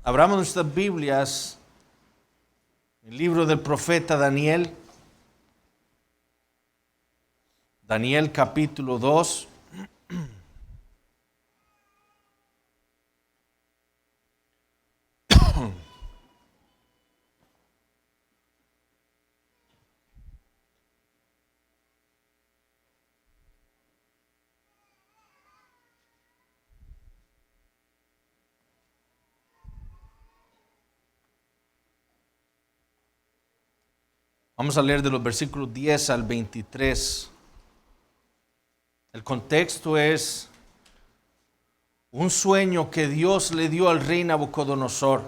Abramos nuestras Biblias, el libro del profeta Daniel, Daniel capítulo 2. Vamos a leer de los versículos 10 al 23. El contexto es un sueño que Dios le dio al rey Nabucodonosor.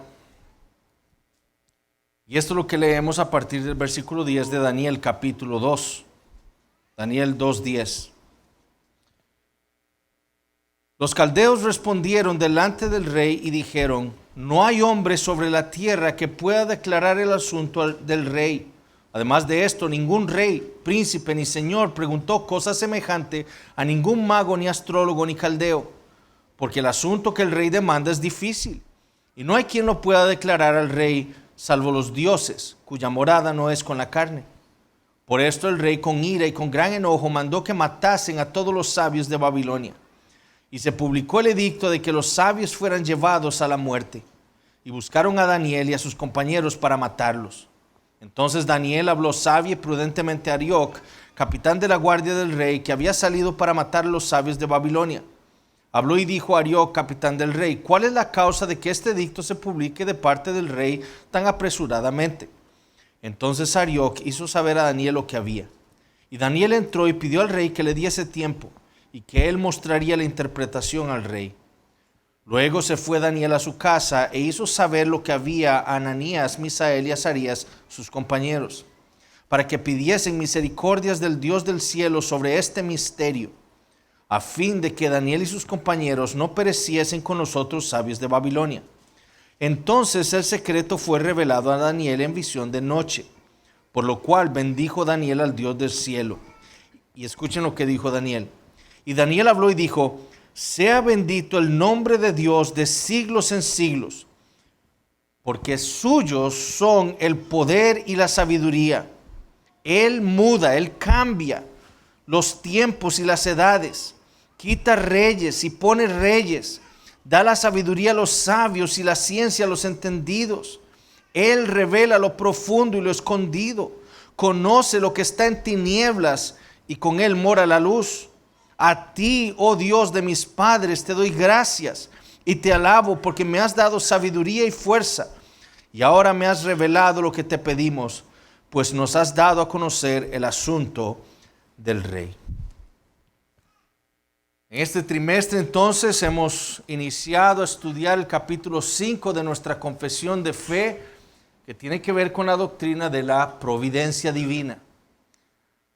Y esto es lo que leemos a partir del versículo 10 de Daniel capítulo 2. Daniel 2:10. Los caldeos respondieron delante del rey y dijeron: no hay hombre sobre la tierra que pueda declarar el asunto del rey. Además de esto, ningún rey, príncipe ni señor preguntó cosa semejante a ningún mago, ni astrólogo, ni caldeo, porque el asunto que el rey demanda es difícil, y no hay quien lo pueda declarar al rey, salvo los dioses, cuya morada no es con la carne. Por esto el rey, con ira y con gran enojo, mandó que matasen a todos los sabios de Babilonia, y se publicó el edicto de que los sabios fueran llevados a la muerte, y buscaron a Daniel y a sus compañeros para matarlos. Entonces Daniel habló sabia y prudentemente a Arioc, capitán de la guardia del rey, que había salido para matar a los sabios de Babilonia. Habló y dijo a Arioc, capitán del rey: ¿cuál es la causa de que este edicto se publique de parte del rey tan apresuradamente? Entonces Arioc hizo saber a Daniel lo que había. Y Daniel entró y pidió al rey que le diese tiempo, y que él mostraría la interpretación al rey. Luego se fue Daniel a su casa e hizo saber lo que había a Ananías, Misael y Azarías, sus compañeros, para que pidiesen misericordias del Dios del cielo sobre este misterio, a fin de que Daniel y sus compañeros no pereciesen con los otros sabios de Babilonia. Entonces el secreto fue revelado a Daniel en visión de noche, por lo cual bendijo Daniel al Dios del cielo. Y escuchen lo que dijo Daniel. Y Daniel habló y dijo: sea bendito el nombre de Dios de siglos en siglos, porque suyos son el poder y la sabiduría. Él muda, Él cambia los tiempos y las edades, quita reyes y pone reyes, da la sabiduría a los sabios y la ciencia a los entendidos. Él revela lo profundo y lo escondido, conoce lo que está en tinieblas y con Él mora la luz. A ti, oh Dios de mis padres, te doy gracias y te alabo porque me has dado sabiduría y fuerza. Y ahora me has revelado lo que te pedimos, pues nos has dado a conocer el asunto del rey. En este trimestre entonces hemos iniciado a estudiar el capítulo 5 de nuestra confesión de fe, que tiene que ver con la doctrina de la providencia divina.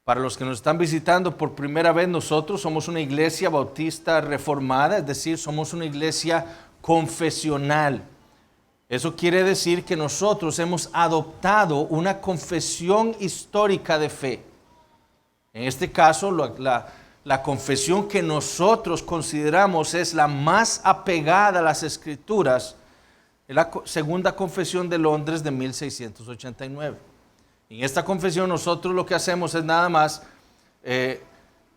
Para los que nos están visitando por primera vez, nosotros somos una iglesia bautista reformada, es decir, somos una iglesia confesional. Eso quiere decir que nosotros hemos adoptado una confesión histórica de fe. En este caso, la confesión que nosotros consideramos es la más apegada a las Escrituras, es la Segunda Confesión de Londres de 1689. En esta confesión nosotros lo que hacemos es nada más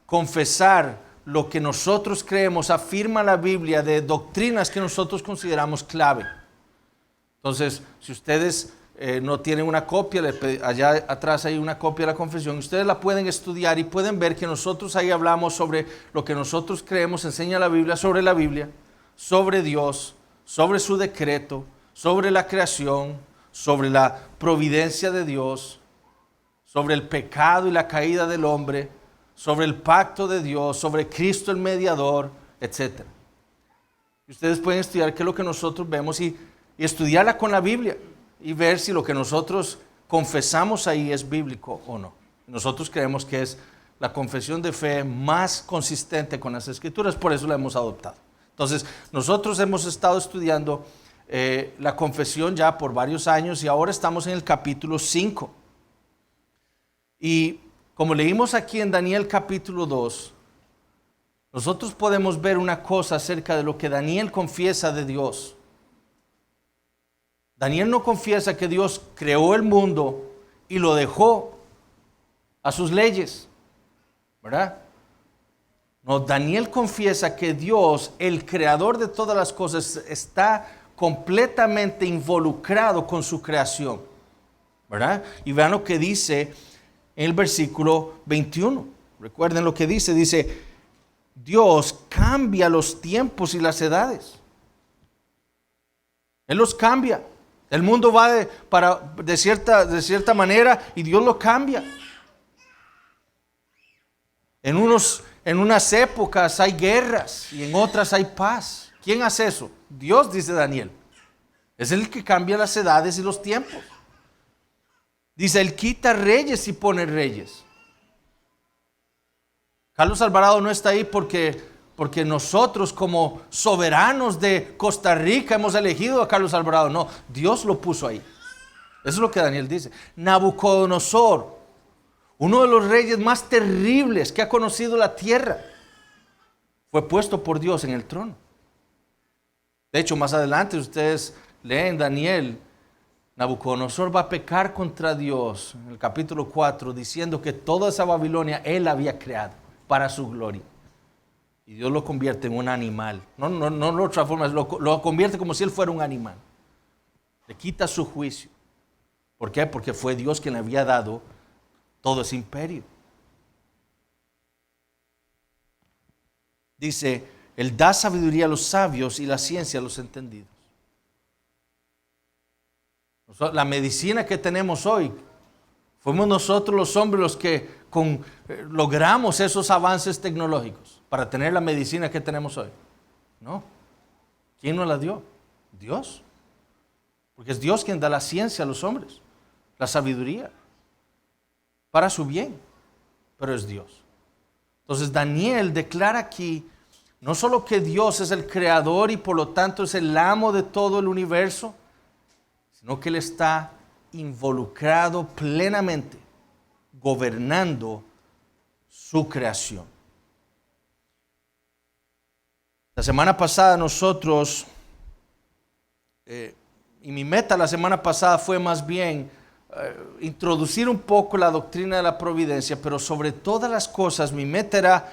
confesar lo que nosotros creemos, afirma la Biblia de doctrinas que nosotros consideramos clave. Entonces, si ustedes no tienen una copia, allá atrás hay una copia de la confesión, ustedes la pueden estudiar y pueden ver que nosotros ahí hablamos sobre lo que nosotros creemos, enseña la Biblia, sobre Dios, sobre su decreto, sobre la creación, sobre la providencia de Dios, sobre el pecado y la caída del hombre, sobre el pacto de Dios, sobre Cristo el mediador, etc. Y ustedes pueden estudiar qué es lo que nosotros vemos y estudiarla con la Biblia y ver si lo que nosotros confesamos ahí es bíblico o no. Nosotros creemos que es la confesión de fe más consistente con las Escrituras, por eso la hemos adoptado. Entonces, nosotros hemos estado estudiando la confesión ya por varios años y ahora estamos en el capítulo 5. Y como leímos aquí en Daniel capítulo 2, nosotros podemos ver una cosa acerca de lo que Daniel confiesa de Dios. Daniel no confiesa que Dios creó el mundo y lo dejó a sus leyes, ¿verdad? No, Daniel confiesa que Dios, el creador de todas las cosas, está completamente involucrado con su creación, ¿verdad? Y vean lo que dice en el versículo 21. Recuerden lo que dice, Dios cambia los tiempos y las edades. Él los cambia. El mundo va de cierta manera y Dios lo cambia. En unas épocas hay guerras y en otras hay paz. ¿Quién hace eso? Dios, dice Daniel. Es el que cambia las edades y los tiempos. Dice, Él quita reyes y pone reyes. Carlos Alvarado no está ahí porque nosotros como soberanos de Costa Rica hemos elegido a Carlos Alvarado. No, Dios lo puso ahí. Eso es lo que Daniel dice. Nabucodonosor, uno de los reyes más terribles que ha conocido la tierra, fue puesto por Dios en el trono. De hecho, más adelante ustedes leen Daniel, Nabucodonosor va a pecar contra Dios en el capítulo 4, diciendo que toda esa Babilonia él había creado para su gloria. Y Dios lo convierte en un animal. No lo transforma, lo convierte como si él fuera un animal. Le quita su juicio. ¿Por qué? Porque fue Dios quien le había dado todo ese imperio. Dice, Él da sabiduría a los sabios y la ciencia a los entendidos. La medicina que tenemos hoy, fuimos nosotros los hombres los que logramos esos avances tecnológicos para tener la medicina que tenemos hoy. No. ¿Quién nos la dio? Dios. Porque es Dios quien da la ciencia a los hombres, la sabiduría, para su bien, pero es Dios. Entonces Daniel declara aquí no solo que Dios es el creador y por lo tanto es el amo de todo el universo, sino que Él está involucrado plenamente, gobernando su creación. La semana pasada nosotros, y mi meta la semana pasada fue más bien introducir un poco la doctrina de la providencia, pero sobre todas las cosas mi meta era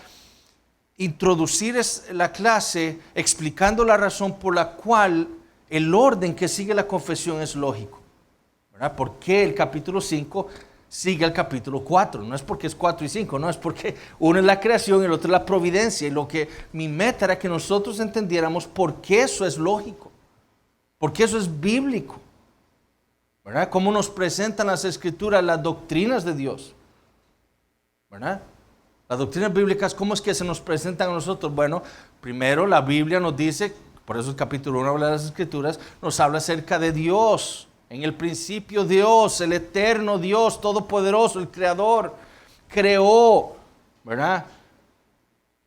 introducir la clase explicando la razón por la cual el orden que sigue la confesión es lógico, ¿verdad? ¿Por qué el capítulo 5 sigue el capítulo 4? No es porque es 4 y 5, no, es porque uno es la creación y el otro es la providencia. Y mi meta era que nosotros entendiéramos por qué eso es lógico, por qué eso es bíblico, ¿verdad? Cómo nos presentan las escrituras, las doctrinas de Dios, ¿verdad? Las doctrinas bíblicas, ¿cómo es que se nos presentan a nosotros? Bueno, primero la Biblia nos dice, por eso el capítulo 1 habla de las escrituras, nos habla acerca de Dios. En el principio Dios, el eterno Dios, todopoderoso, el creador, creó, ¿verdad?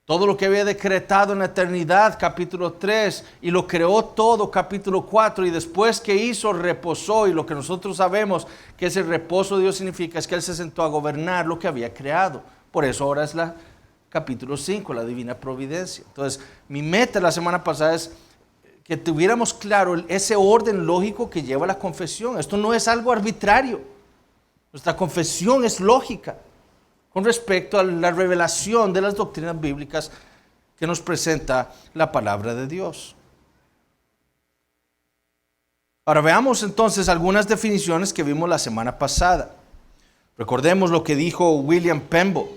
Todo lo que había decretado en la eternidad, capítulo 3, y lo creó todo, capítulo 4, y después que hizo, reposó, y lo que nosotros sabemos que ese reposo de Dios significa es que Él se sentó a gobernar lo que había creado. Por eso ahora es capítulo 5, la divina providencia. Entonces, mi meta la semana pasada es que tuviéramos claro ese orden lógico que lleva la confesión. Esto no es algo arbitrario. Nuestra confesión es lógica con respecto a la revelación de las doctrinas bíblicas que nos presenta la palabra de Dios. Ahora veamos entonces algunas definiciones que vimos la semana pasada. Recordemos lo que dijo William Pembo.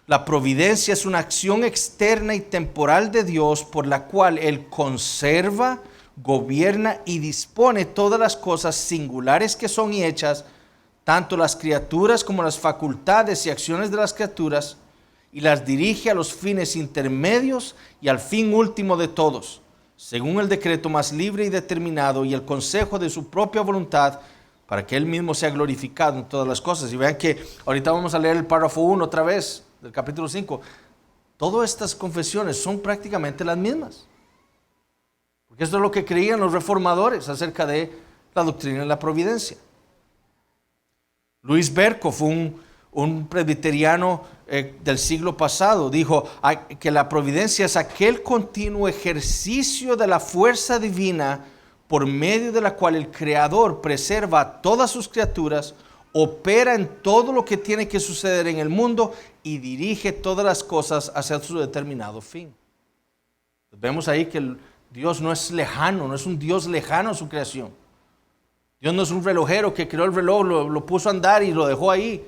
La providencia es una acción externa y temporal de Dios por la cual Él conserva, gobierna y dispone todas las cosas singulares que son hechas, tanto las criaturas como las facultades y acciones de las criaturas, y las dirige a los fines intermedios y al fin último de todos, según el decreto más libre y determinado y el consejo de su propia voluntad, para que Él mismo sea glorificado en todas las cosas. Y vean que ahorita vamos a leer el párrafo 1 otra vez, del capítulo 5. Todas estas confesiones son prácticamente las mismas. Porque esto es lo que creían los reformadores acerca de la doctrina de la providencia. Luis Berkhoff, un presbiteriano del siglo pasado, dijo que la providencia es aquel continuo ejercicio de la fuerza divina por medio de la cual el Creador preserva a todas sus criaturas, opera en todo lo que tiene que suceder en el mundo y dirige todas las cosas hacia su determinado fin. Vemos ahí que Dios no es lejano, no es un Dios lejano a su creación. Dios no es un relojero que creó el reloj, lo puso a andar y lo dejó ahí.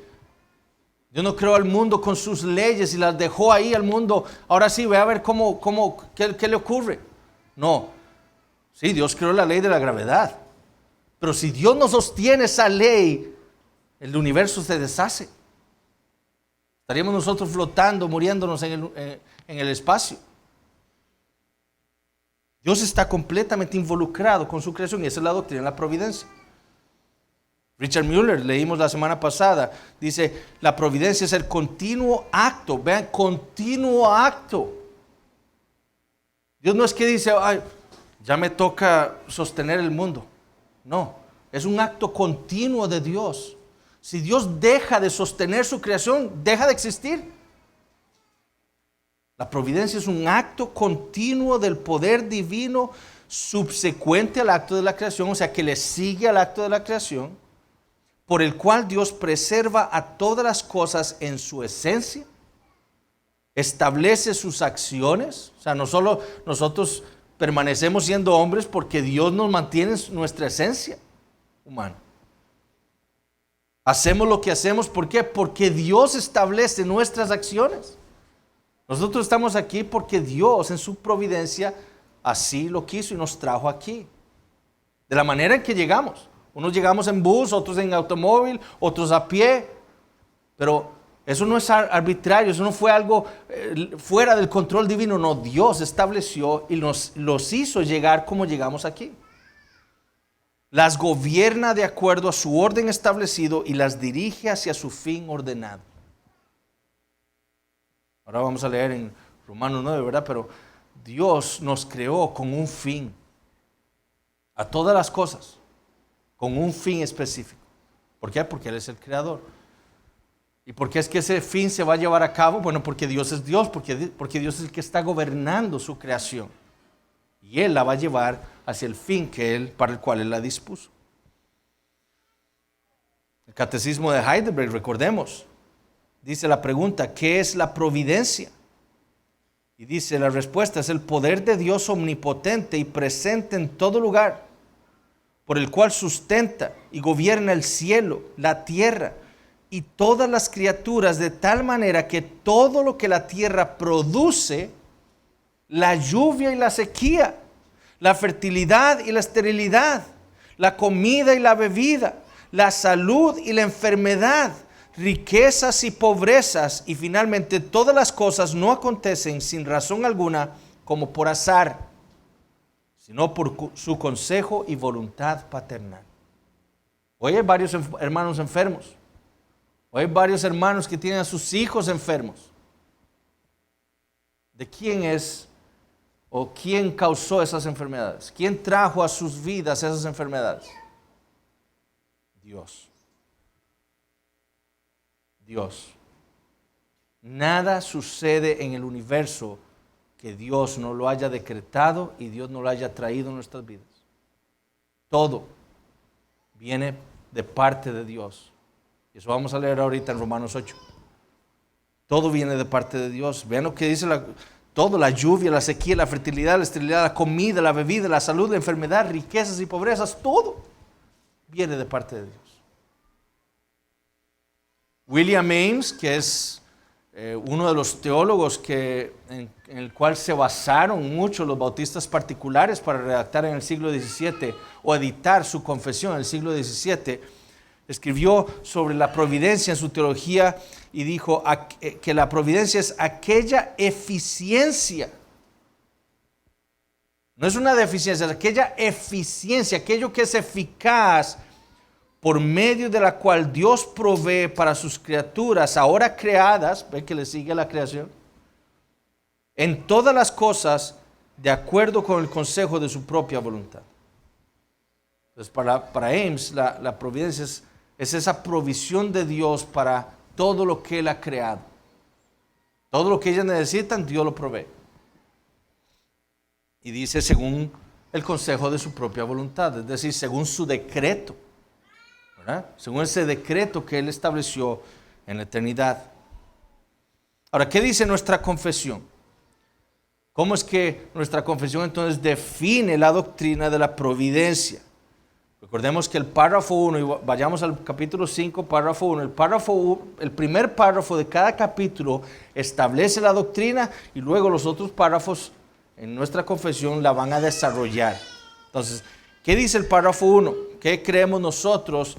Dios no creó al mundo con sus leyes y las dejó ahí al mundo. Ahora sí, ve a ver qué le ocurre. No. Sí, Dios creó la ley de la gravedad. Pero si Dios no sostiene esa ley, el universo se deshace. Estaríamos nosotros flotando, muriéndonos en el espacio. Dios está completamente involucrado con su creación y esa es la doctrina de la providencia. Richard Mueller, leímos la semana pasada, dice, la providencia es el continuo acto, vean, continuo acto. Dios no es que dice, ay, ya me toca sostener el mundo. No, es un acto continuo de Dios. Si Dios deja de sostener su creación, deja de existir. La providencia es un acto continuo del poder divino subsecuente al acto de la creación, o sea, que le sigue al acto de la creación, por el cual Dios preserva a todas las cosas en su esencia, establece sus acciones, o sea, no solo nosotros permanecemos siendo hombres porque Dios nos mantiene en nuestra esencia humana. Hacemos lo que hacemos, ¿por qué? Porque Dios establece nuestras acciones. Nosotros estamos aquí porque Dios en su providencia así lo quiso y nos trajo aquí. De la manera en que llegamos. Unos llegamos en bus, otros en automóvil, otros a pie. Pero eso no es arbitrario, eso no fue algo fuera del control divino. No, Dios estableció y los hizo llegar como llegamos aquí. Las gobierna de acuerdo a su orden establecido y las dirige hacia su fin ordenado. Ahora vamos a leer en Romanos 9, ¿verdad? Pero Dios nos creó con un fin. A todas las cosas. Con un fin específico. ¿Por qué? Porque Él es el creador. ¿Y por qué es que ese fin se va a llevar a cabo? Bueno, porque Dios es Dios, porque Dios es el que está gobernando su creación. Y Él la va a llevar hacia el fin para el cual Él la dispuso. El Catecismo de Heidelberg, recordemos, dice la pregunta, ¿qué es la providencia? Y dice la respuesta, es el poder de Dios omnipotente y presente en todo lugar, por el cual sustenta y gobierna el cielo, la tierra y todas las criaturas de tal manera que todo lo que la tierra produce, la lluvia y la sequía, la fertilidad y la esterilidad, la comida y la bebida, la salud y la enfermedad, riquezas y pobrezas, y finalmente todas las cosas no acontecen sin razón alguna como por azar, sino por su consejo y voluntad paternal. Hoy hay varios hermanos enfermos. Hoy hay varios hermanos que tienen a sus hijos enfermos. ¿De quién es o quién causó esas enfermedades? ¿Quién trajo a sus vidas esas enfermedades? Dios. Dios. Nada sucede en el universo que Dios no lo haya decretado y Dios no lo haya traído en nuestras vidas. Todo viene de parte de Dios. Y eso vamos a leer ahorita en Romanos 8. Todo viene de parte de Dios. Vean lo que dice todo, la lluvia, la sequía, la fertilidad, la esterilidad, la comida, la bebida, la salud, la enfermedad, riquezas y pobrezas, todo viene de parte de Dios. William Ames, que es uno de los teólogos en el cual se basaron mucho los bautistas particulares para redactar en el siglo XVII o editar su confesión en el siglo XVII, escribió sobre la providencia en su teología y dijo que la providencia es aquella eficiencia. No es una deficiencia, es aquella eficiencia, aquello que es eficaz por medio de la cual Dios provee para sus criaturas, ahora creadas, ve que le sigue la creación, en todas las cosas de acuerdo con el consejo de su propia voluntad. Entonces para Ames la providencia es esa provisión de Dios para todo lo que Él ha creado. Todo lo que ellas necesitan, Dios lo provee. Y dice, según el consejo de su propia voluntad, es decir, según su decreto, ¿verdad? Según ese decreto que Él estableció en la eternidad. Ahora, ¿qué dice nuestra confesión? ¿Cómo es que nuestra confesión entonces define la doctrina de la providencia? Recordemos que el párrafo 1, y vayamos al capítulo 5, párrafo 1, el primer párrafo de cada capítulo establece la doctrina y luego los otros párrafos en nuestra confesión la van a desarrollar. Entonces, ¿qué dice el párrafo 1? ¿Qué creemos nosotros?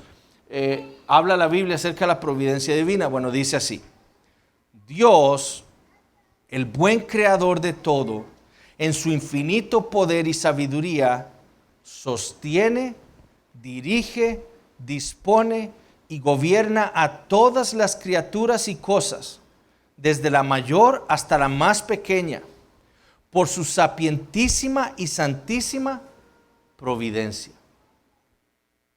Habla la Biblia acerca de la providencia divina. Bueno, dice así: Dios, el buen creador de todo, en su infinito poder y sabiduría, sostiene, dirige, dispone y gobierna a todas las criaturas y cosas, desde la mayor hasta la más pequeña, por su sapientísima y santísima providencia,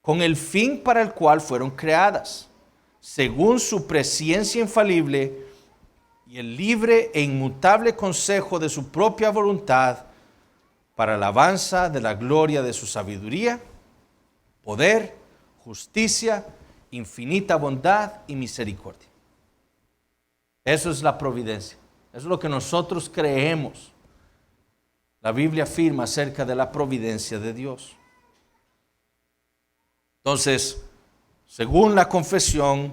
con el fin para el cual fueron creadas, según su presciencia infalible y el libre e inmutable consejo de su propia voluntad, para alabanza de la gloria de su sabiduría, poder, justicia, infinita bondad y misericordia. Eso es la providencia. Eso es lo que nosotros creemos. La Biblia afirma acerca de la providencia de Dios. Entonces, según la confesión,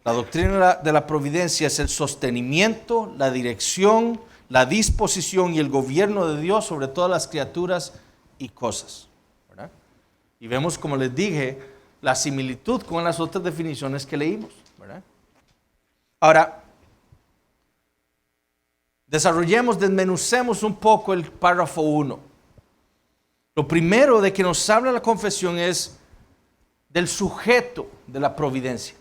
la doctrina de la providencia es el sostenimiento, la dirección, la disposición y el gobierno de Dios sobre todas las criaturas y cosas. Y vemos, como les dije, la similitud con las otras definiciones que leímos, ¿verdad? Ahora, desmenucemos un poco el párrafo 1. Lo primero de que nos habla la confesión es del sujeto de la providencia.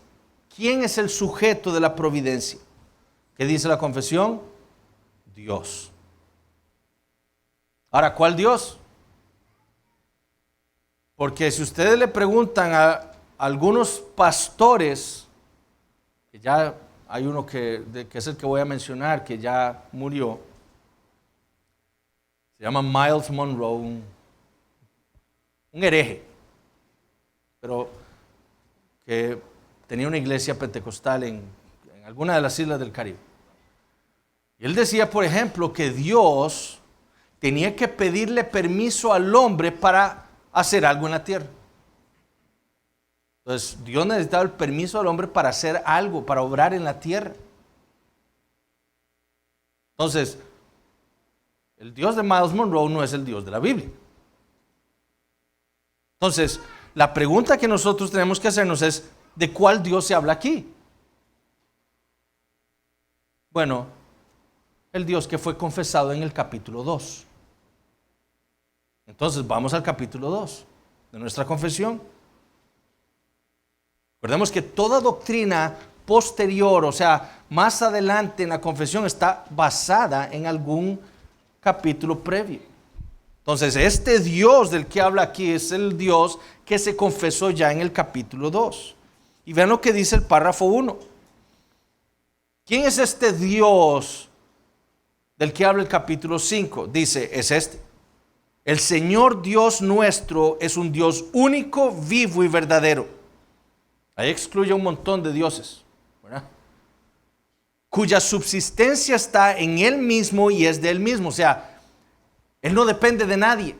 ¿Quién es el sujeto de la providencia? ¿Qué dice la confesión? Dios. Ahora, ¿cuál Dios? Porque si ustedes le preguntan a algunos pastores, que ya hay uno que es el que voy a mencionar, que ya murió, se llama Miles Monroe, un hereje, pero que tenía una iglesia pentecostal en alguna de las islas del Caribe. Y él decía, por ejemplo, que Dios tenía que pedirle permiso al hombre para hacer algo en la tierra. Entonces, Dios necesitaba el permiso del hombre para hacer algo, para obrar en la tierra. Entonces, el Dios de Miles Monroe no es el Dios de la Biblia. Entonces, la pregunta que nosotros tenemos que hacernos es, ¿de cuál Dios se habla aquí? Bueno, el Dios que fue confesado en el capítulo 2. Entonces vamos al capítulo 2 de nuestra confesión. Recordemos que toda doctrina posterior, o sea, más adelante en la confesión, está basada en algún capítulo previo. Entonces, este Dios del que habla aquí es el Dios que se confesó ya en el capítulo 2. Y vean lo que dice el párrafo 1. ¿Quién es este Dios del que habla el capítulo 5? Dice, es este. El Señor Dios nuestro es un Dios único, vivo y verdadero. Ahí excluye un montón de dioses, ¿verdad? Cuya subsistencia está en Él mismo y es de Él mismo. O sea, Él no depende de nadie.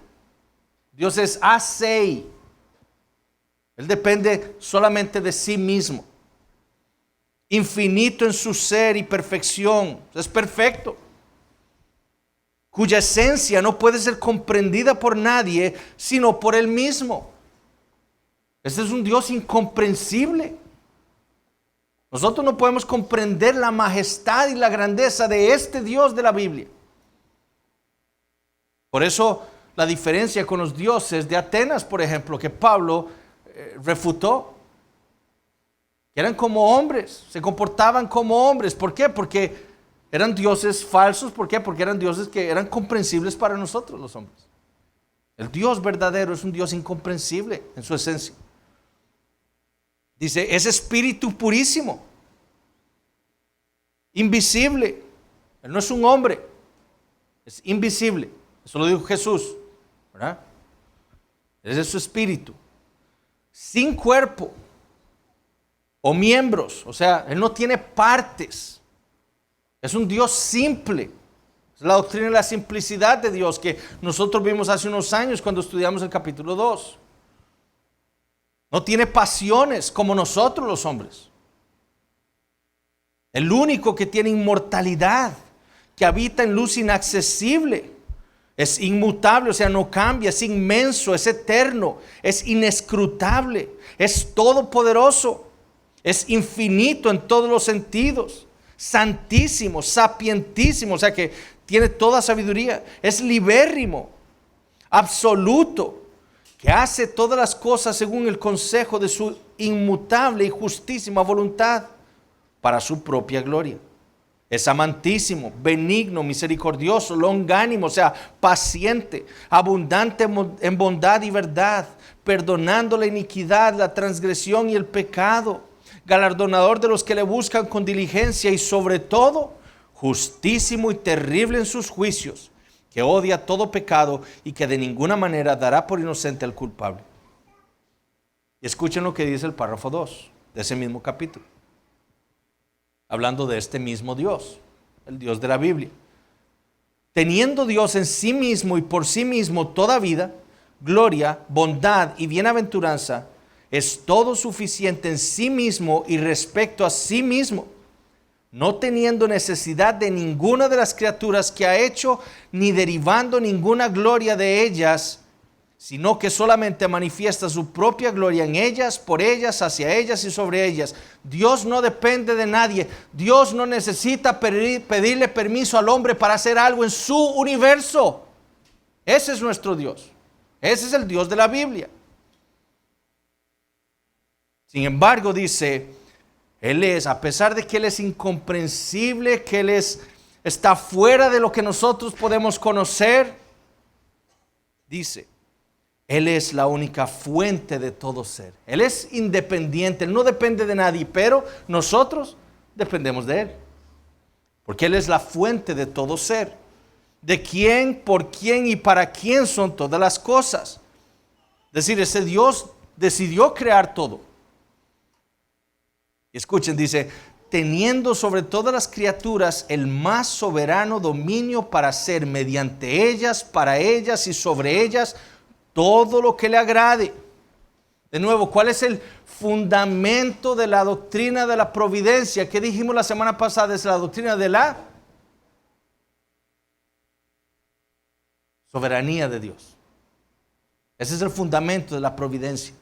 Dios es asei. Él depende solamente de sí mismo. Infinito en su ser y perfección. Es perfecto. Cuya esencia no puede ser comprendida por nadie, sino por Él mismo. Este es un Dios incomprensible. Nosotros no podemos comprender la majestad y la grandeza de este Dios de la Biblia. Por eso la diferencia con los dioses de Atenas, por ejemplo, que Pablo refutó, que eran como hombres, se comportaban como hombres. ¿Por qué? Porque eran dioses falsos. ¿Por qué? Porque eran dioses que eran comprensibles para nosotros los hombres. El Dios verdadero es un Dios incomprensible en su esencia. Dice, es espíritu purísimo, invisible. Él no es un hombre, es invisible. Eso lo dijo Jesús, ¿verdad? ese es su espíritu, sin cuerpo o miembros, o sea, Él no tiene partes, es un Dios simple. Es la doctrina de la simplicidad de Dios que nosotros vimos hace unos años cuando estudiamos el capítulo 2. No tiene pasiones como nosotros los hombres. El único que tiene inmortalidad, que habita en luz inaccesible, es inmutable, o sea, no cambia, es inmenso, es eterno, es inescrutable, es todopoderoso, es infinito en todos los sentidos, santísimo, sapientísimo, o sea que tiene toda sabiduría, es libérrimo, absoluto, que hace todas las cosas según el consejo de su inmutable y justísima voluntad para su propia gloria. Es amantísimo, benigno, misericordioso, longánimo, o sea, paciente, abundante en bondad y verdad, perdonando la iniquidad, la transgresión y el pecado, galardonador de los que le buscan con diligencia y sobre todo, justísimo y terrible en sus juicios, que odia todo pecado y que de ninguna manera dará por inocente al culpable. Y escuchen lo que dice el párrafo 2 de ese mismo capítulo, hablando de este mismo Dios, el Dios de la Biblia. Teniendo Dios en sí mismo y por sí mismo toda vida, gloria, bondad y bienaventuranza, es todo suficiente en sí mismo y respecto a sí mismo, no teniendo necesidad de ninguna de las criaturas que ha hecho, ni derivando ninguna gloria de ellas, sino que solamente manifiesta su propia gloria en ellas, por ellas, hacia ellas y sobre ellas. Dios no depende de nadie. Dios no necesita pedirle permiso al hombre para hacer algo en su universo. Ese es nuestro Dios. Ese es el Dios de la Biblia. Sin embargo, dice, Él es, a pesar de que Él es incomprensible, que Él está fuera de lo que nosotros podemos conocer, dice, Él es la única fuente de todo ser. Él es independiente, Él no depende de nadie, pero nosotros dependemos de Él. Porque Él es la fuente de todo ser. De quién, por quién y para quién son todas las cosas. Es decir, ese Dios decidió crear todo. Y escuchen, dice, teniendo sobre todas las criaturas el más soberano dominio para hacer mediante ellas, para ellas y sobre ellas todo lo que le agrade. De nuevo, ¿cuál es el fundamento de la doctrina de la providencia? ¿Qué dijimos la semana pasada? Es la doctrina de la soberanía de Dios. Ese es el fundamento de la providencia.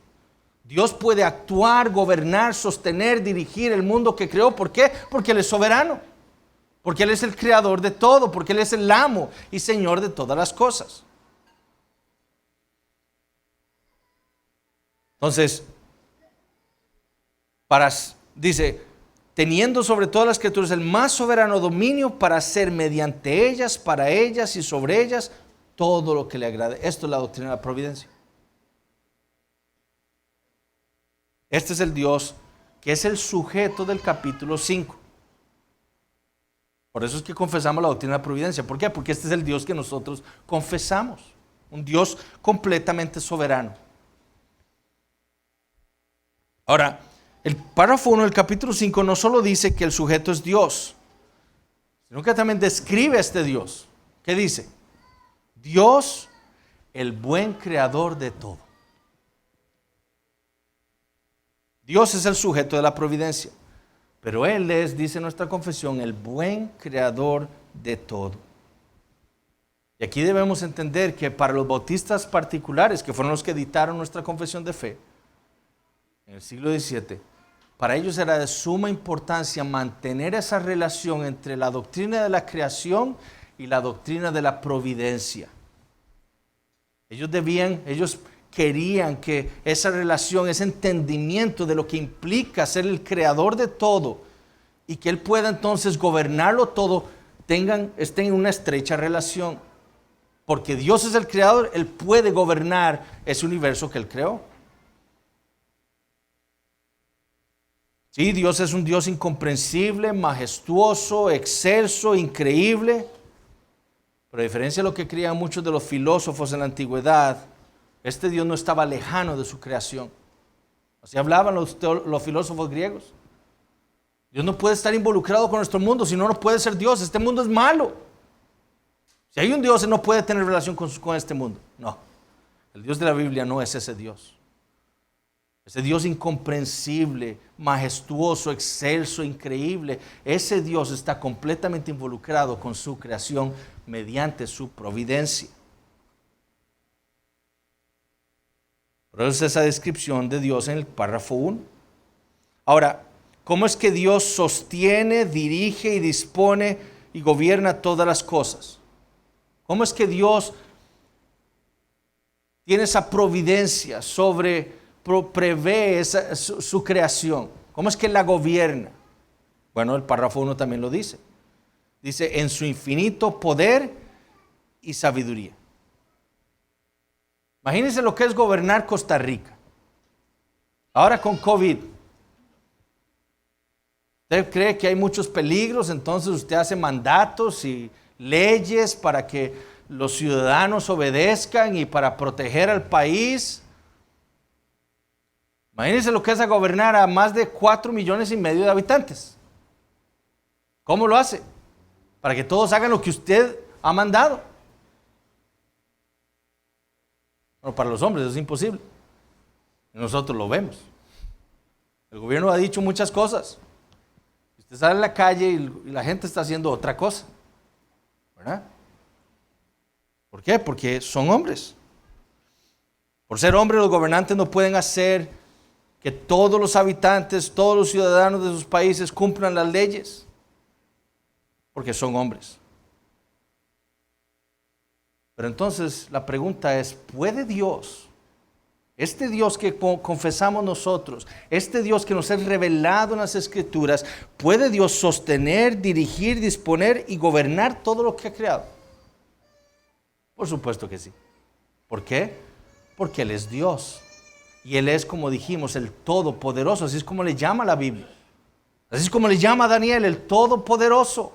Dios puede actuar, gobernar, sostener, dirigir el mundo que creó. ¿Por qué? Porque Él es soberano. Porque Él es el creador de todo. Porque Él es el amo y señor de todas las cosas. Entonces, dice, teniendo sobre todas las criaturas el más soberano dominio para hacer mediante ellas, para ellas y sobre ellas todo lo que le agrade. Esto es la doctrina de la providencia. Este es el Dios que es el sujeto del capítulo 5. Por eso es que confesamos la doctrina de la providencia. ¿Por qué? Porque este es el Dios que nosotros confesamos. Un Dios completamente soberano. Ahora, el párrafo 1 del capítulo 5 no solo dice que el sujeto es Dios, sino que también describe a este Dios. ¿Qué dice? Dios, el buen creador de todo. Dios es el sujeto de la providencia, pero Él es, dice nuestra confesión, el buen creador de todo. Y aquí debemos entender que para los bautistas particulares, que fueron los que editaron nuestra confesión de fe, en el siglo XVII, para ellos era de suma importancia mantener esa relación entre la doctrina de la creación y la doctrina de la providencia. Ellos querían que esa relación, ese entendimiento de lo que implica ser el creador de todo y que Él pueda entonces gobernarlo todo, estén en una estrecha relación. Porque Dios es el creador, Él puede gobernar ese universo que Él creó. Sí, Dios es un Dios incomprensible, majestuoso, excelso, increíble. Pero a diferencia de lo que creían muchos de los filósofos en la antigüedad, Este Dios no estaba lejano de su creación. Así hablaban los filósofos griegos. Dios no puede estar involucrado con nuestro mundo, si no, no puede ser Dios. Este mundo es malo. Si hay un Dios, Él no puede tener relación con este mundo. No, el Dios de la Biblia no es ese Dios. Ese Dios incomprensible, majestuoso, excelso, increíble. Ese Dios está completamente involucrado con su creación mediante su providencia. Por eso es esa descripción de Dios en el párrafo 1. Ahora, ¿cómo es que Dios sostiene, dirige y dispone y gobierna todas las cosas? ¿Cómo es que Dios tiene esa providencia prevé su creación? ¿Cómo es que la gobierna? Bueno, el párrafo 1 también lo dice. Dice, en su infinito poder y sabiduría. Imagínense lo que es gobernar Costa Rica. Ahora con COVID. Usted cree que hay muchos peligros, entonces usted hace mandatos y leyes para que los ciudadanos obedezcan y para proteger al país. Imagínense lo que es a gobernar a más de 4,5 millones de habitantes. ¿Cómo lo hace? Para que todos hagan lo que usted ha mandado. Bueno, para los hombres es imposible. Nosotros lo vemos. El gobierno ha dicho muchas cosas. Usted sale a la calle y la gente está haciendo otra cosa. ¿Verdad? ¿Por qué? Porque son hombres. Por ser hombres, los gobernantes no pueden hacer que todos los habitantes, todos los ciudadanos de sus países cumplan las leyes, porque son hombres. Pero entonces la pregunta es, ¿puede Dios, este Dios que confesamos nosotros, este Dios que nos es revelado en las Escrituras, puede Dios sostener, dirigir, disponer y gobernar todo lo que ha creado? Por supuesto que sí. ¿Por qué? Porque Él es Dios. Y Él es, como dijimos, el Todopoderoso. Así es como le llama la Biblia. Así es como le llama a Daniel, el Todopoderoso.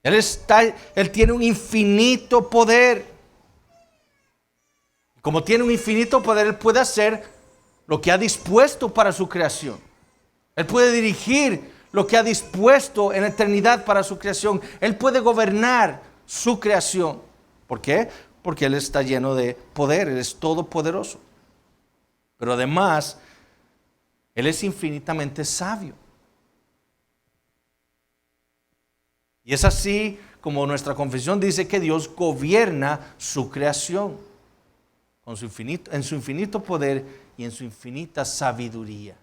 Él tiene un infinito poder. Como tiene un infinito poder, Él puede hacer lo que ha dispuesto para su creación. Él puede dirigir lo que ha dispuesto en la eternidad para su creación. Él puede gobernar su creación. ¿Por qué? Porque Él está lleno de poder. Él es todopoderoso. Pero además, Él es infinitamente sabio. Y es así como nuestra confesión dice que Dios gobierna su creación en su infinito poder y en su infinita sabiduría.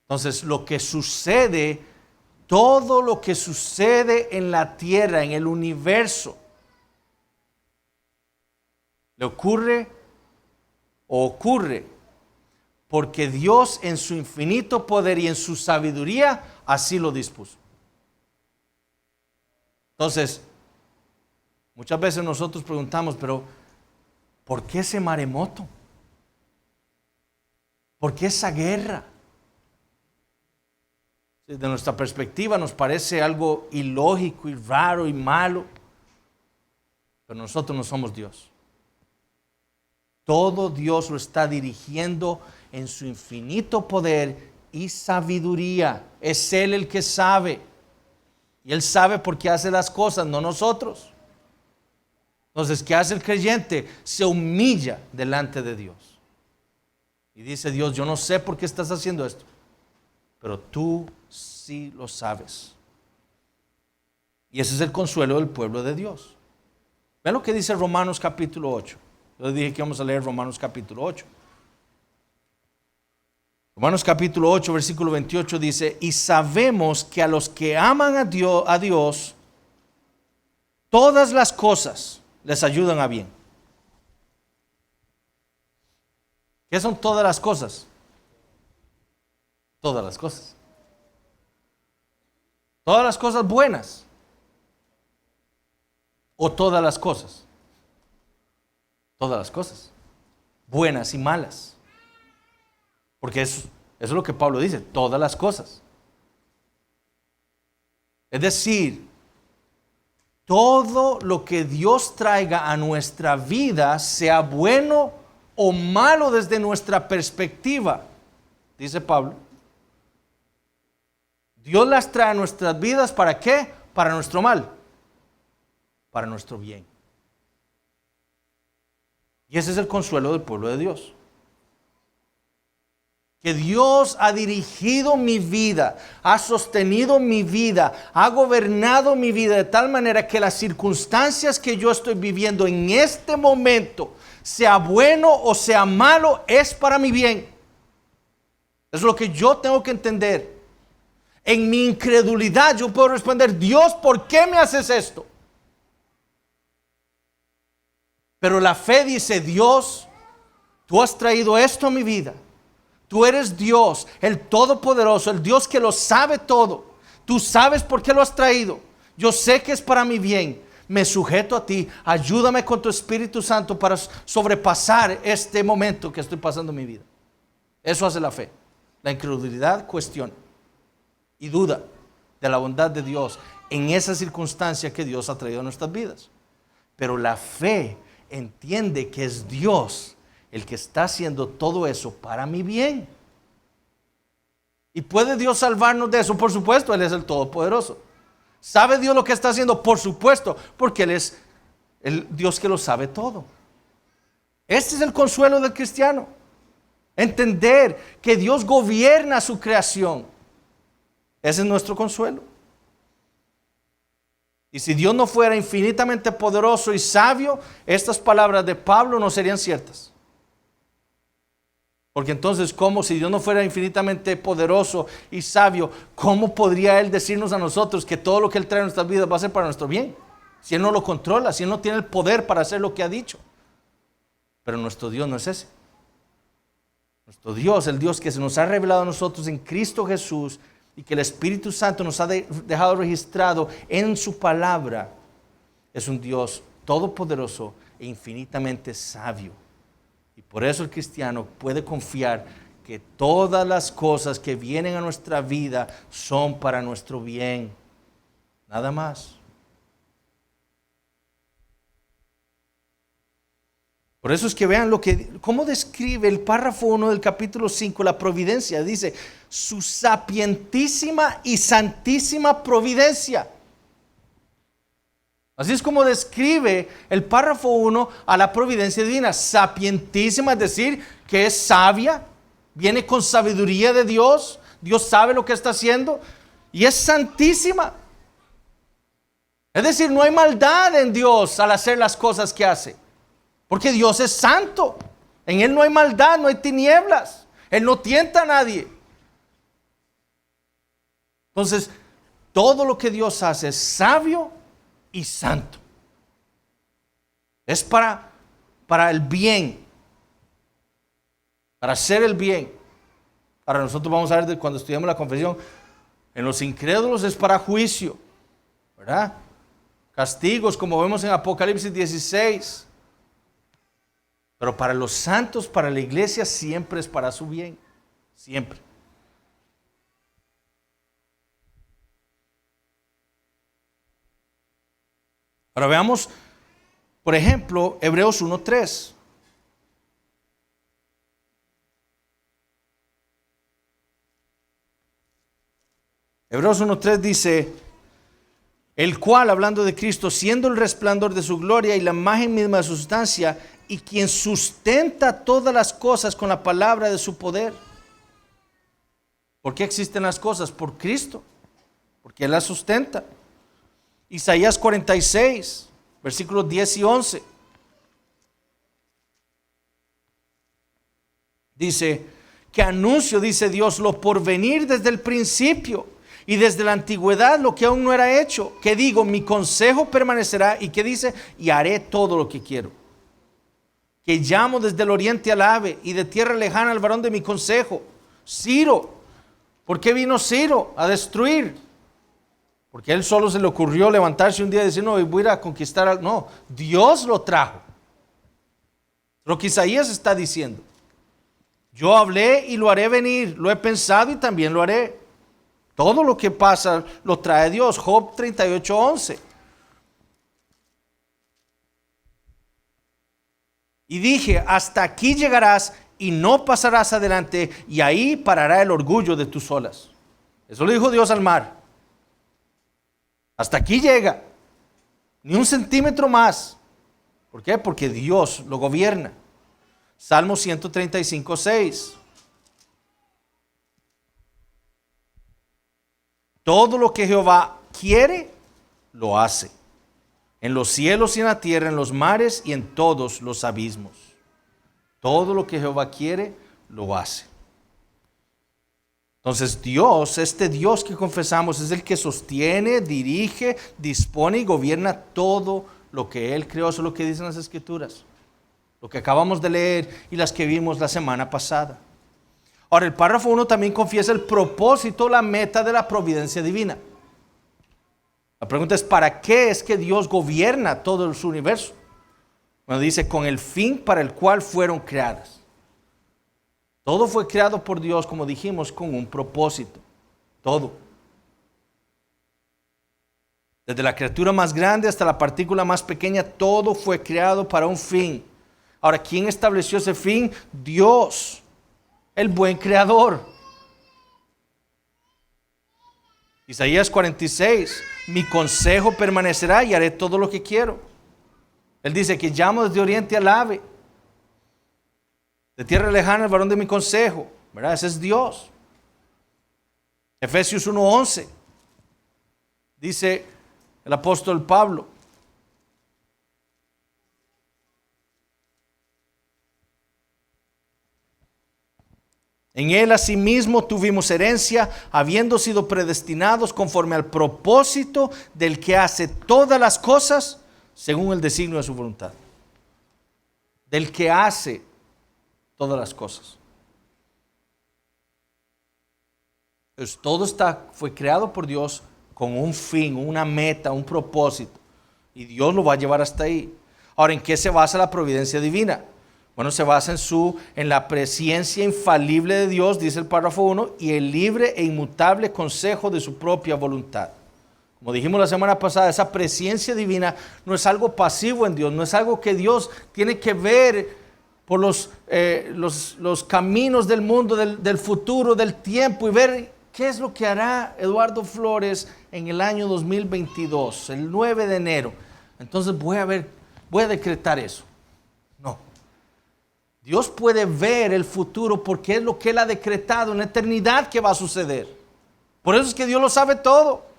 Entonces, lo que sucede, todo lo que sucede en la tierra, en el universo, le ocurre porque Dios en su infinito poder y en su sabiduría así lo dispuso. Entonces, muchas veces nosotros preguntamos, pero ¿por qué ese maremoto? ¿Por qué esa guerra? Desde nuestra perspectiva nos parece algo ilógico y raro y malo, pero nosotros no somos Dios. Todo Dios lo está dirigiendo en su infinito poder y sabiduría. Es Él el que sabe. Y Él sabe por qué hace las cosas, no nosotros. Entonces, ¿qué hace el creyente? Se humilla delante de Dios. Y dice Dios, yo no sé por qué estás haciendo esto, pero tú sí lo sabes. Y ese es el consuelo del pueblo de Dios. Vean lo que dice Romanos capítulo 8. Yo les dije que vamos a leer Romanos capítulo 8. Romanos capítulo 8, versículo 28 dice, y sabemos que a los que aman a Dios, todas las cosas les ayudan a bien. ¿Qué son todas las cosas? Todas las cosas. Todas las cosas buenas. O todas las cosas. Todas las cosas. Buenas y malas. Porque eso es lo que Pablo dice, todas las cosas. Es decir, todo lo que Dios traiga a nuestra vida, sea bueno o malo desde nuestra perspectiva, dice Pablo, Dios las trae a nuestras vidas, ¿para qué? Para nuestro mal, para nuestro bien. Y ese es el consuelo del pueblo de Dios. Que Dios ha dirigido mi vida, ha sostenido mi vida, ha gobernado mi vida de tal manera que las circunstancias que yo estoy viviendo en este momento, sea bueno o sea malo, es para mi bien. Es lo que yo tengo que entender. En mi incredulidad yo puedo responder, Dios, ¿por qué me haces esto? Pero la fe dice, Dios, tú has traído esto a mi vida. Tú eres Dios, el Todopoderoso, el Dios que lo sabe todo. Tú sabes por qué lo has traído. Yo sé que es para mi bien. Me sujeto a ti. Ayúdame con tu Espíritu Santo para sobrepasar este momento que estoy pasando en mi vida. Eso hace la fe. La incredulidad cuestiona y duda de la bondad de Dios en esa circunstancia que Dios ha traído a nuestras vidas. Pero la fe entiende que es Dios el que está haciendo todo eso para mi bien. ¿Y puede Dios salvarnos de eso? Por supuesto, Él es el Todopoderoso. ¿Sabe Dios lo que está haciendo? Por supuesto, porque Él es el Dios que lo sabe todo. Este es el consuelo del cristiano. Entender que Dios gobierna su creación. Ese es nuestro consuelo. Y si Dios no fuera infinitamente poderoso y sabio, estas palabras de Pablo no serían ciertas. Porque entonces, ¿cómo? Si Dios no fuera infinitamente poderoso y sabio, ¿cómo podría Él decirnos a nosotros que todo lo que Él trae en nuestras vidas va a ser para nuestro bien? Si Él no lo controla, si Él no tiene el poder para hacer lo que ha dicho. Pero nuestro Dios no es ese. Nuestro Dios, el Dios que se nos ha revelado a nosotros en Cristo Jesús y que el Espíritu Santo nos ha dejado registrado en su palabra, es un Dios todopoderoso e infinitamente sabio. Y por eso el cristiano puede confiar que todas las cosas que vienen a nuestra vida son para nuestro bien. Nada más. Por eso es que vean cómo describe el párrafo 1 del capítulo 5 la providencia. Dice, su sapientísima y santísima providencia. Así es como describe el párrafo 1 a la providencia divina. Sapientísima, es decir, que es sabia, viene con sabiduría de Dios. Dios sabe lo que está haciendo. Y es santísima. Es decir, no hay maldad en Dios al hacer las cosas que hace. Porque Dios es santo. En Él no hay maldad, no hay tinieblas. Él no tienta a nadie. Entonces, todo lo que Dios hace es sabio y santo. Es para el bien, para hacer el bien. Ahora nosotros vamos a ver cuando estudiamos la confesión, en los incrédulos es para juicio, ¿verdad? Castigos, como vemos en Apocalipsis 16. Pero para los santos, para la iglesia, siempre es para su bien, siempre. Ahora veamos, por ejemplo, Hebreos 1:3. Hebreos 1:3 dice, el cual, hablando de Cristo, siendo el resplandor de su gloria y la imagen misma de su sustancia, y quien sustenta todas las cosas con la palabra de su poder. ¿Por qué existen las cosas? Por Cristo, porque Él las sustenta. Isaías 46, versículos 10 y 11. Dice, que anuncio, dice Dios, lo por venir desde el principio y desde la antigüedad lo que aún no era hecho. Que digo, mi consejo permanecerá. Y que dice, y haré todo lo que quiero. Que llamo desde el oriente al ave y de tierra lejana al varón de mi consejo. Ciro. ¿Por qué vino Ciro? A destruir. Porque a él solo se le ocurrió levantarse un día y decir, no, voy a ir a conquistar. No, Dios lo trajo. Lo que Isaías está diciendo. Yo hablé y lo haré venir. Lo he pensado y también lo haré. Todo lo que pasa lo trae Dios. Job 38:11. Y dije, hasta aquí llegarás y no pasarás adelante, y ahí parará el orgullo de tus olas. Eso le dijo Dios al mar. Hasta aquí llega, ni un centímetro más. ¿Por qué? Porque Dios lo gobierna. Salmo 135, 6. Todo lo que Jehová quiere, lo hace. En los cielos y en la tierra, en los mares y en todos los abismos. Todo lo que Jehová quiere, lo hace. Entonces Dios, este Dios que confesamos, es el que sostiene, dirige, dispone y gobierna todo lo que Él creó. Eso es lo que dicen las Escrituras. Lo que acabamos de leer y las que vimos la semana pasada. Ahora, el párrafo 1 también confiesa el propósito, la meta de la providencia divina. La pregunta es, ¿para qué es que Dios gobierna todo su universo? Bueno, dice, con el fin para el cual fueron creadas. Todo fue creado por Dios, como dijimos, con un propósito. Todo. Desde la criatura más grande hasta la partícula más pequeña, todo fue creado para un fin. Ahora, ¿quién estableció ese fin? Dios, el buen creador. Isaías 46, mi consejo permanecerá y haré todo lo que quiero. Él dice que llamo desde oriente al ave, de tierra lejana el varón de mi consejo, ¿verdad? Ese es Dios. Efesios 1:11, dice el apóstol Pablo, en él asimismo tuvimos herencia, habiendo sido predestinados conforme al propósito del que hace todas las cosas según el designio de su voluntad. Del que hace todas las cosas. Entonces, todo fue creado por Dios con un fin, una meta, un propósito. Y Dios lo va a llevar hasta ahí. Ahora, ¿en qué se basa la providencia divina? Bueno, se basa en la presciencia infalible de Dios, dice el párrafo 1, y el libre e inmutable consejo de su propia voluntad. Como dijimos la semana pasada, esa presciencia divina no es algo pasivo en Dios, no es algo que Dios tiene que ver por los caminos del mundo, del futuro, del tiempo, y ver qué es lo que hará Eduardo Flores en el año 2022, el 9 de enero. Entonces voy a decretar eso. No. Dios puede ver el futuro porque es lo que Él ha decretado en la eternidad que va a suceder. Por eso es que Dios lo sabe todo.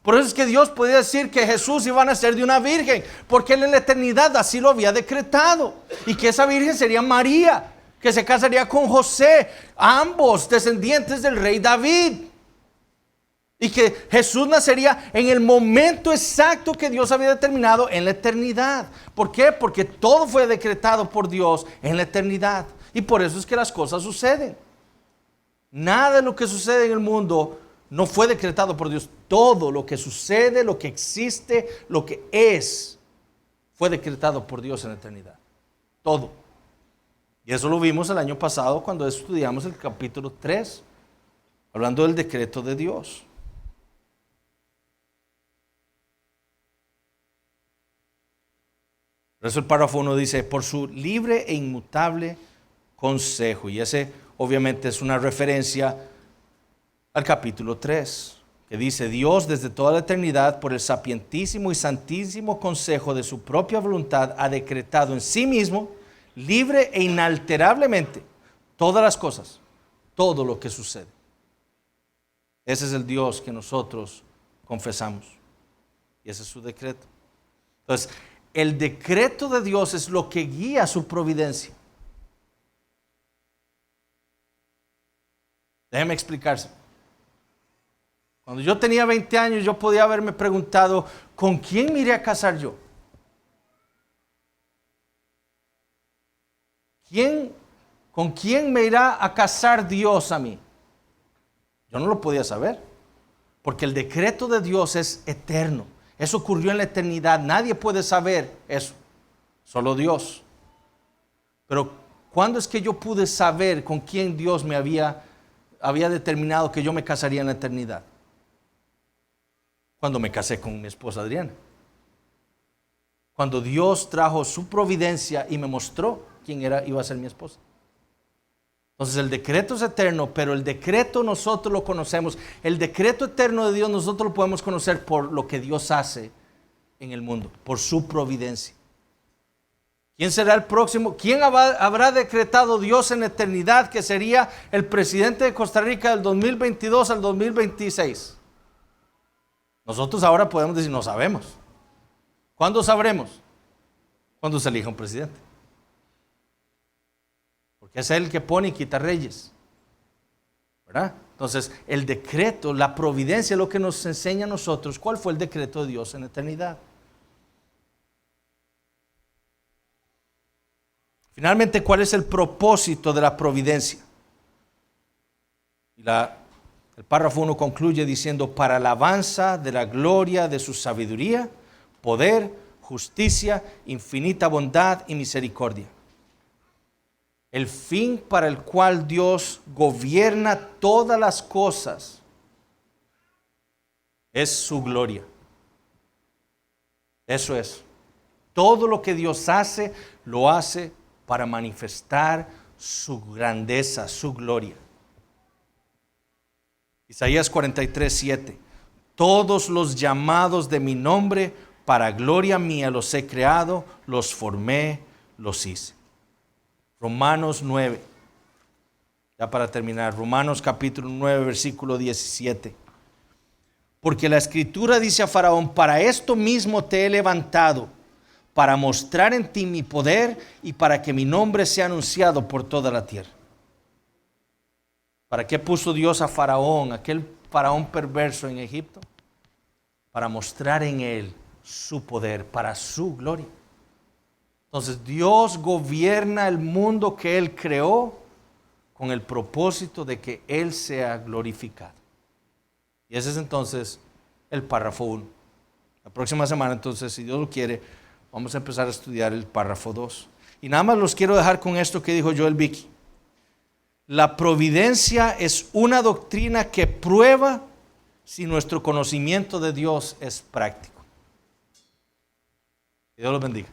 Por eso es que Dios podía decir que Jesús iba a nacer de una virgen, porque Él en la eternidad así lo había decretado. Y que esa virgen sería María, que se casaría con José, ambos descendientes del rey David. Y que Jesús nacería en el momento exacto que Dios había determinado en la eternidad. ¿Por qué? Porque todo fue decretado por Dios en la eternidad. Y por eso es que las cosas suceden. Nada de lo que sucede en el mundo no fue decretado por Dios. Todo lo que sucede, lo que existe, lo que es, fue decretado por Dios en la eternidad. Todo. Y eso lo vimos el año pasado cuando estudiamos el capítulo 3, hablando del decreto de Dios. Por eso el párrafo 1 dice, por su libre e inmutable consejo. Y ese obviamente es una referencia al capítulo 3, que dice, Dios desde toda la eternidad, por el sapientísimo y santísimo consejo de su propia voluntad, ha decretado en sí mismo, libre e inalterablemente, todas las cosas, todo lo que sucede. Ese es el Dios que nosotros confesamos. Y ese es su decreto. Entonces, el decreto de Dios es lo que guía su providencia. Déjeme explicarse. Cuando yo tenía 20 años, yo podía haberme preguntado, ¿con quién me iré a casar yo? ¿Con quién me irá a casar Dios a mí? Yo no lo podía saber, porque el decreto de Dios es eterno. Eso ocurrió en la eternidad. Nadie puede saber eso, solo Dios. Pero ¿cuándo es que yo pude saber con quién Dios me había determinado que yo me casaría en la eternidad? Cuando me casé con mi esposa Adriana. Cuando Dios trajo su providencia y me mostró quién iba a ser mi esposa. Entonces el decreto es eterno, pero el decreto nosotros lo conocemos. El decreto eterno de Dios nosotros lo podemos conocer por lo que Dios hace en el mundo, por su providencia. ¿Quién será el próximo? ¿Quién habrá decretado Dios en eternidad que sería el presidente de Costa Rica del 2022 al 2026? Nosotros ahora podemos decir, no sabemos. ¿Cuándo sabremos? Cuando se elija un presidente. Porque es Él el que pone y quita reyes. ¿Verdad? Entonces, el decreto, la providencia es lo que nos enseña a nosotros cuál fue el decreto de Dios en eternidad. Finalmente, ¿cuál es el propósito de la providencia? El párrafo 1 concluye diciendo, para alabanza de la gloria de su sabiduría, poder, justicia, infinita bondad y misericordia. El fin para el cual Dios gobierna todas las cosas es su gloria. Eso es. Todo lo que Dios hace, lo hace para manifestar su grandeza, su gloria. Isaías 43:7. Todos los llamados de mi nombre, para gloria mía los he creado, los formé, los hice. Romanos 9. Ya para terminar, Romanos capítulo 9, versículo 17. Porque la Escritura dice a Faraón, para esto mismo te he levantado, para mostrar en ti mi poder y para que mi nombre sea anunciado por toda la tierra. ¿Para qué puso Dios a Faraón, aquel faraón perverso en Egipto? Para mostrar en él su poder, para su gloria. Entonces Dios gobierna el mundo que Él creó con el propósito de que Él sea glorificado. Y ese es entonces el párrafo 1. La próxima semana entonces, si Dios lo quiere, vamos a empezar a estudiar el párrafo 2. Y nada más los quiero dejar con esto que dijo Joel Vicky. La providencia es una doctrina que prueba si nuestro conocimiento de Dios es práctico. Que Dios los bendiga.